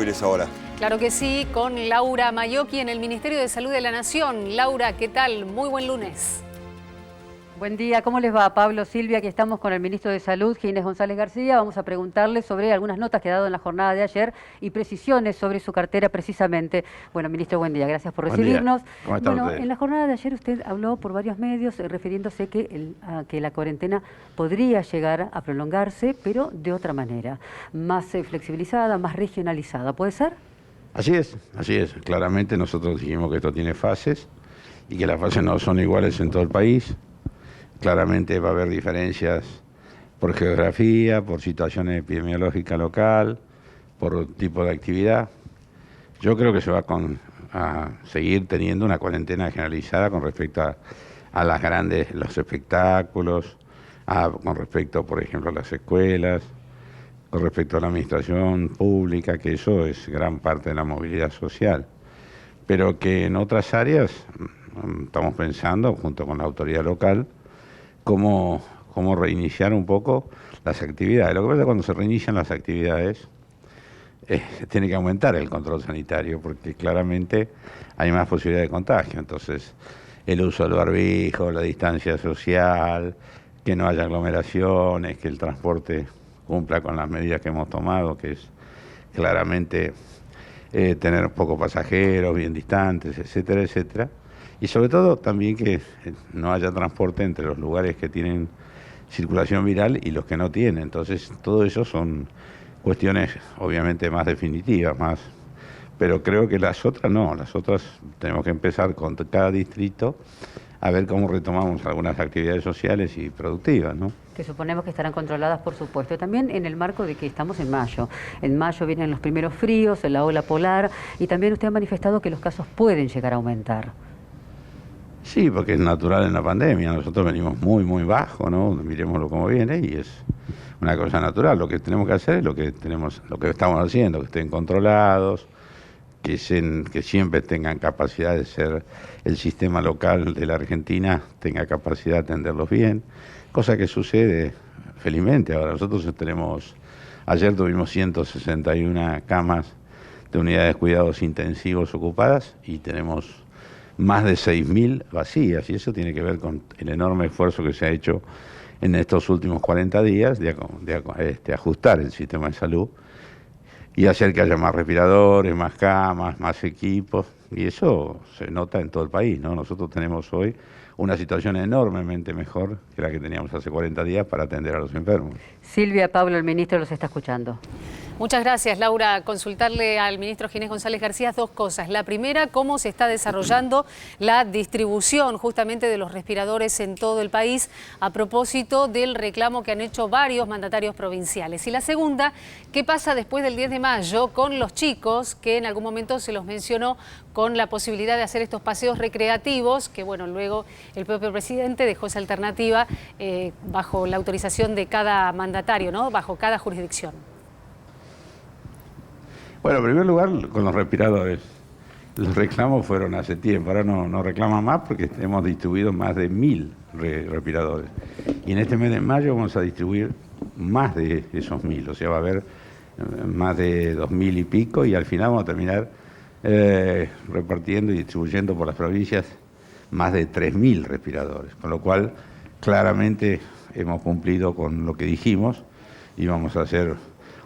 disponibles ahora. Claro que sí, con Laura Maiocchi en el Ministerio de Salud de la Nación. Laura, ¿qué tal? Muy buen lunes. Buen día, ¿cómo les va? Pablo, Silvia, aquí estamos con el ministro de Salud, Ginés González García. Vamos a preguntarle sobre algunas notas que ha dado en la jornada de ayer y precisiones sobre su cartera precisamente. Bueno, ministro, buen día, gracias por recibirnos. ¿Cómo están ustedes? En la jornada de ayer usted habló por varios medios refiriéndose a que la cuarentena podría llegar a prolongarse, pero de otra manera, más flexibilizada, más regionalizada. ¿Puede ser? Así es. Claramente nosotros dijimos que esto tiene fases y que las fases no son iguales en todo el país. Claramente va a haber diferencias por geografía, por situación epidemiológica local, por tipo de actividad. Yo creo que se va a seguir teniendo una cuarentena generalizada con respecto a los espectáculos, con respecto, por ejemplo, a las escuelas, con respecto a la administración pública, que eso es gran parte de la movilidad social. Pero que en otras áreas estamos pensando, junto con la autoridad local, cómo reiniciar un poco las actividades. Lo que pasa es que cuando se reinician las actividades, tiene que aumentar el control sanitario, porque claramente hay más posibilidad de contagio. Entonces, el uso del barbijo, la distancia social, que no haya aglomeraciones, que el transporte cumpla con las medidas que hemos tomado, que es claramente tener pocos pasajeros, bien distantes, etcétera, etcétera. Y sobre todo también que no haya transporte entre los lugares que tienen circulación viral y los que no tienen. Entonces, todo eso son cuestiones obviamente más definitivas, pero creo que las otras no, las otras tenemos que empezar con cada distrito a ver cómo retomamos algunas actividades sociales y productivas, ¿no? Que suponemos que estarán controladas, por supuesto. También en el marco de que estamos en mayo. En mayo vienen los primeros fríos, la ola polar, y también usted ha manifestado que los casos pueden llegar a aumentar. Sí, porque es natural en la pandemia. Nosotros venimos muy, muy bajo, ¿no? Miremoslo como viene y es una cosa natural. Lo que tenemos que hacer es lo que estamos haciendo, que estén controlados, que siempre tengan capacidad de ser el sistema local de la Argentina, tenga capacidad de atenderlos bien, cosa que sucede felizmente. Ahora nosotros ayer tuvimos 161 camas de unidades de cuidados intensivos ocupadas y tenemos más de 6.000 vacías, y eso tiene que ver con el enorme esfuerzo que se ha hecho en estos últimos 40 días de ajustar el sistema de salud y hacer que haya más respiradores, más camas, más equipos, y eso se nota en todo el país, ¿no? Nosotros tenemos hoy una situación enormemente mejor que la que teníamos hace 40 días para atender a los enfermos. Silvia, Pablo, el ministro los está escuchando. Muchas gracias, Laura. Consultarle al ministro Ginés González García dos cosas. La primera, cómo se está desarrollando la distribución justamente de los respiradores en todo el país a propósito del reclamo que han hecho varios mandatarios provinciales. Y la segunda, ¿qué pasa después del 10 de mayo con los chicos que en algún momento se los mencionó con la posibilidad de hacer estos paseos recreativos, que bueno, luego el propio presidente dejó esa alternativa bajo la autorización de cada mandatario, ¿no? Bajo cada jurisdicción? Bueno, en primer lugar, con los respiradores. Los reclamos fueron hace tiempo, ahora no reclaman más porque hemos distribuido más de 1.000 respiradores. Y en este mes de mayo vamos a distribuir más de esos 1.000, o sea, va a haber más de 2.000 y pico, y al final vamos a terminar repartiendo y distribuyendo por las provincias más de 3.000 respiradores, con lo cual claramente hemos cumplido con lo que dijimos y vamos a hacer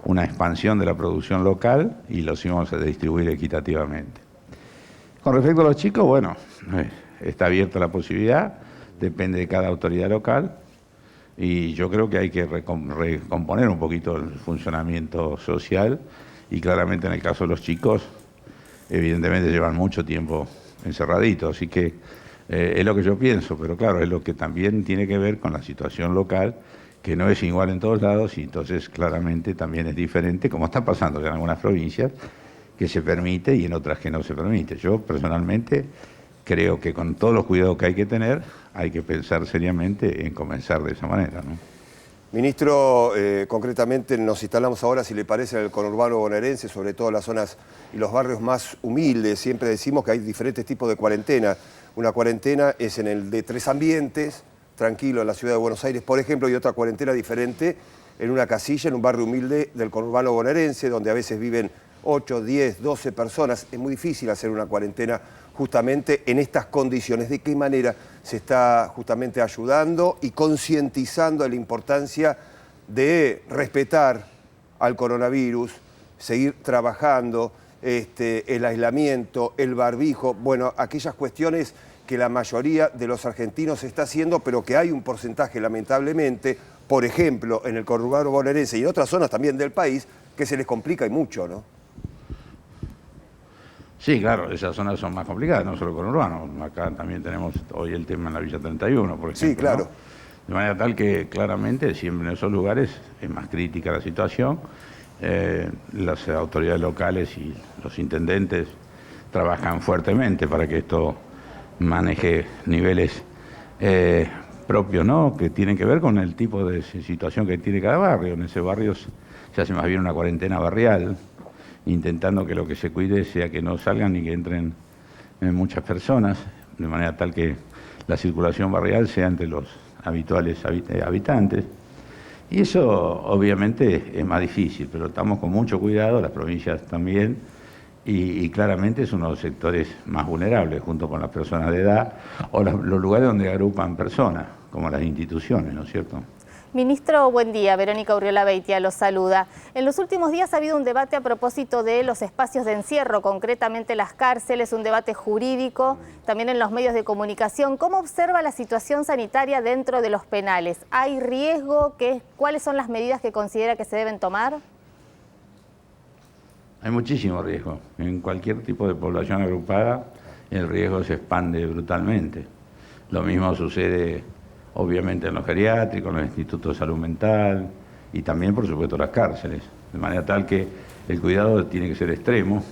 una expansión de la producción local y los íbamos a distribuir equitativamente. Con respecto a los chicos, bueno, está abierta la posibilidad, depende de cada autoridad local, y yo creo que hay que recomponer un poquito el funcionamiento social, y claramente en el caso de los chicos, evidentemente llevan mucho tiempo encerraditos, así que es lo que yo pienso, pero claro, es lo que también tiene que ver con la situación local, que no es igual en todos lados, y entonces claramente también es diferente, como está pasando en algunas provincias, que se permite y en otras que no se permite. Yo personalmente creo que con todos los cuidados que hay que tener, hay que pensar seriamente en comenzar de esa manera, ¿no? Ministro, concretamente nos instalamos ahora, si le parece, en el conurbano bonaerense, sobre todo las zonas y los barrios más humildes. Siempre decimos que hay diferentes tipos de cuarentena. Una cuarentena es en el de 3 ambientes, tranquilo, en la ciudad de Buenos Aires, por ejemplo, y otra cuarentena diferente en una casilla, en un barrio humilde del conurbano bonaerense, donde a veces viven 8, 10, 12 personas. Es muy difícil hacer una cuarentena justamente en estas condiciones. ¿De qué manera se está justamente ayudando y concientizando de la importancia de respetar al coronavirus, seguir trabajando, el aislamiento, el barbijo, bueno, aquellas cuestiones que la mayoría de los argentinos está haciendo, pero que hay un porcentaje, lamentablemente, por ejemplo, en el conurbano bonaerense y en otras zonas también del país, que se les complica y mucho, ¿no? Sí, claro, esas zonas son más complicadas, no solo el conurbano. Acá también tenemos hoy el tema en la Villa 31, por ejemplo. Sí, claro. ¿No? De manera tal que claramente siempre en esos lugares es más crítica la situación. Las autoridades locales y los intendentes trabajan fuertemente para que esto maneje niveles propios, ¿no? Que tienen que ver con el tipo de situación que tiene cada barrio. En ese barrio se hace más bien una cuarentena barrial, intentando que lo que se cuide sea que no salgan ni que entren muchas personas, de manera tal que la circulación barrial sea entre los habituales habitantes. Y eso obviamente es más difícil, pero estamos con mucho cuidado, las provincias también, y claramente es uno de los sectores más vulnerables, junto con las personas de edad o los lugares donde agrupan personas, como las instituciones, ¿no es cierto? Ministro, buen día. Verónica Urriola Beitia los saluda. En los últimos días ha habido un debate a propósito de los espacios de encierro, concretamente las cárceles, un debate jurídico, también en los medios de comunicación. ¿Cómo observa la situación sanitaria dentro de los penales? ¿Hay riesgo? ¿Cuáles son las medidas que considera que se deben tomar? Hay muchísimo riesgo. En cualquier tipo de población agrupada, el riesgo se expande brutalmente. Lo mismo sucede obviamente en los geriátricos, en los institutos de salud mental y también, por supuesto, las cárceles. De manera tal que el cuidado tiene que ser extremo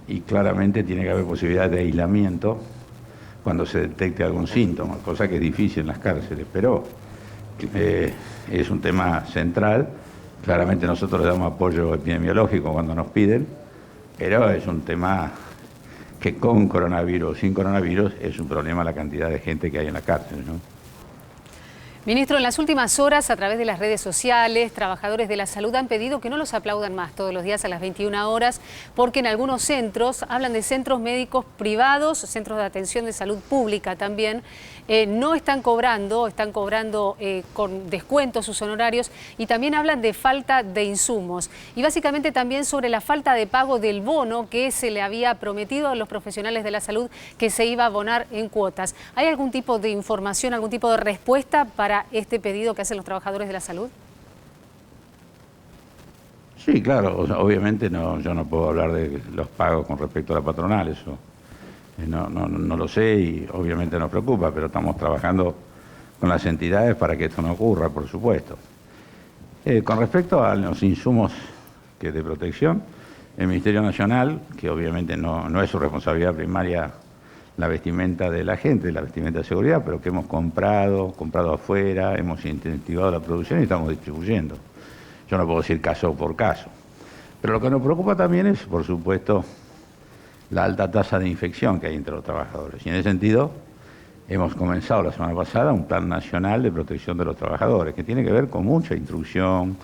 y claramente tiene que haber posibilidad de aislamiento cuando se detecte algún síntoma, cosa que es difícil en las cárceles, pero es un tema central. Claramente nosotros le damos apoyo epidemiológico cuando nos piden, pero es un tema que con coronavirus o sin coronavirus es un problema la cantidad de gente que hay en la cárcel, ¿no? Ministro, en las últimas horas, a través de las redes sociales, trabajadores de la salud han pedido que no los aplaudan más todos los días a las 21 horas, porque en algunos centros, hablan de centros médicos privados, centros de atención de salud pública también, no están cobrando con descuentos sus honorarios y también hablan de falta de insumos. Y básicamente también sobre la falta de pago del bono que se le había prometido a los profesionales de la salud que se iba a abonar en cuotas. ¿Hay algún tipo de información, algún tipo de respuesta para este pedido que hacen los trabajadores de la salud? Sí, claro, obviamente yo no puedo hablar de los pagos con respecto a la patronal, eso no lo sé y obviamente nos preocupa, pero estamos trabajando con las entidades para que esto no ocurra, por supuesto. Con respecto a los insumos de protección, el Ministerio Nacional, que obviamente no es su responsabilidad primaria la vestimenta de la gente, la vestimenta de seguridad, pero que hemos comprado afuera, hemos incentivado la producción y estamos distribuyendo. Yo no puedo decir caso por caso. Pero lo que nos preocupa también es, por supuesto, la alta tasa de infección que hay entre los trabajadores. Y en ese sentido, hemos comenzado la semana pasada un plan nacional de protección de los trabajadores, que tiene que ver con mucha instrucción,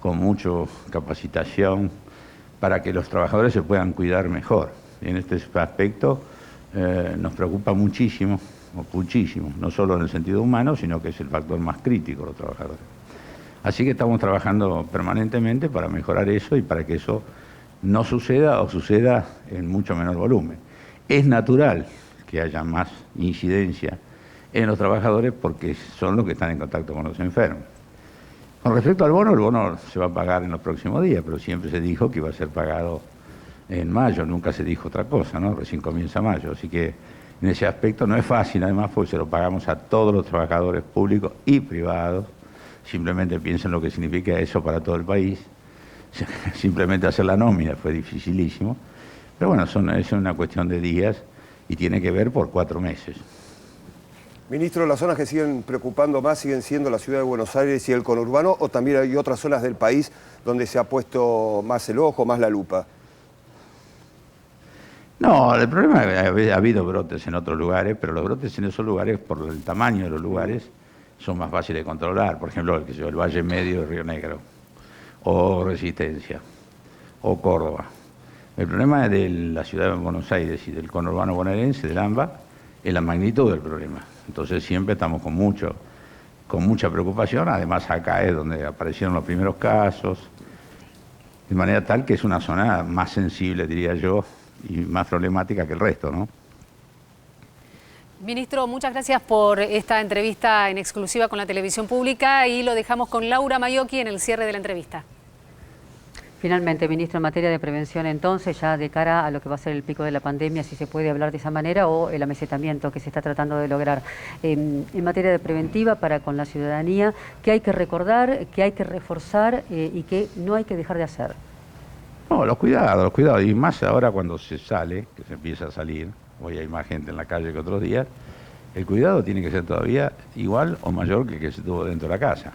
con mucha capacitación, para que los trabajadores se puedan cuidar mejor. Y en este aspecto nos preocupa muchísimo, no solo en el sentido humano, sino que es el factor más crítico de los trabajadores. Así que estamos trabajando permanentemente para mejorar eso y para que eso no suceda o suceda en mucho menor volumen. Es natural que haya más incidencia en los trabajadores porque son los que están en contacto con los enfermos. Con respecto al bono, el bono se va a pagar en los próximos días, pero siempre se dijo que iba a ser pagado en mayo, nunca se dijo otra cosa, ¿no? Recién comienza mayo, así que en ese aspecto no es fácil, además, porque se lo pagamos a todos los trabajadores públicos y privados. Simplemente piensen lo que significa eso para todo el país. Simplemente hacer la nómina fue dificilísimo, pero bueno, es una cuestión de días y tiene que ver por 4 meses. Ministro, ¿las zonas que siguen preocupando más siguen siendo la ciudad de Buenos Aires y el conurbano o también hay otras zonas del país donde se ha puesto más el ojo, más la lupa? No, el problema es que ha habido brotes en otros lugares, pero los brotes en esos lugares, por el tamaño de los lugares, son más fáciles de controlar. Por ejemplo, el Valle Medio de Río Negro, o Resistencia, o Córdoba. El problema de la ciudad de Buenos Aires y del conurbano bonaerense, del AMBA, es la magnitud del problema. Entonces siempre estamos con mucha preocupación. Además acá es donde aparecieron los primeros casos, de manera tal que es una zona más sensible, diría yo, y más problemática que el resto, ¿no? Ministro, muchas gracias por esta entrevista en exclusiva con la televisión pública y lo dejamos con Laura Maiocchi en el cierre de la entrevista. Finalmente, ministro, en materia de prevención, entonces, ya de cara a lo que va a ser el pico de la pandemia, si se puede hablar de esa manera, o el amesetamiento que se está tratando de lograr. En materia de preventiva para con la ciudadanía, ¿qué hay que recordar, qué hay que reforzar y qué no hay que dejar de hacer? No, los cuidados, y más ahora cuando se sale, que se empieza a salir, hoy hay más gente en la calle que otros días, el cuidado tiene que ser todavía igual o mayor que el que se tuvo dentro de la casa.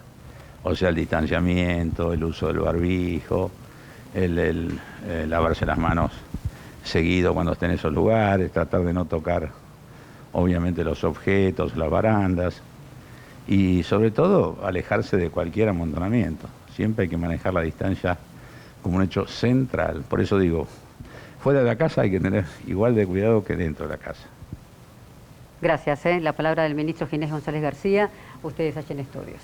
O sea, el distanciamiento, el uso del barbijo, el lavarse las manos seguido cuando esté en esos lugares, tratar de no tocar obviamente los objetos, las barandas y sobre todo alejarse de cualquier amontonamiento. Siempre hay que manejar la distancia como un hecho central. Por eso digo, fuera de la casa hay que tener igual de cuidado que dentro de la casa. Gracias. La palabra del ministro Ginés González García. Ustedes hacen estudios.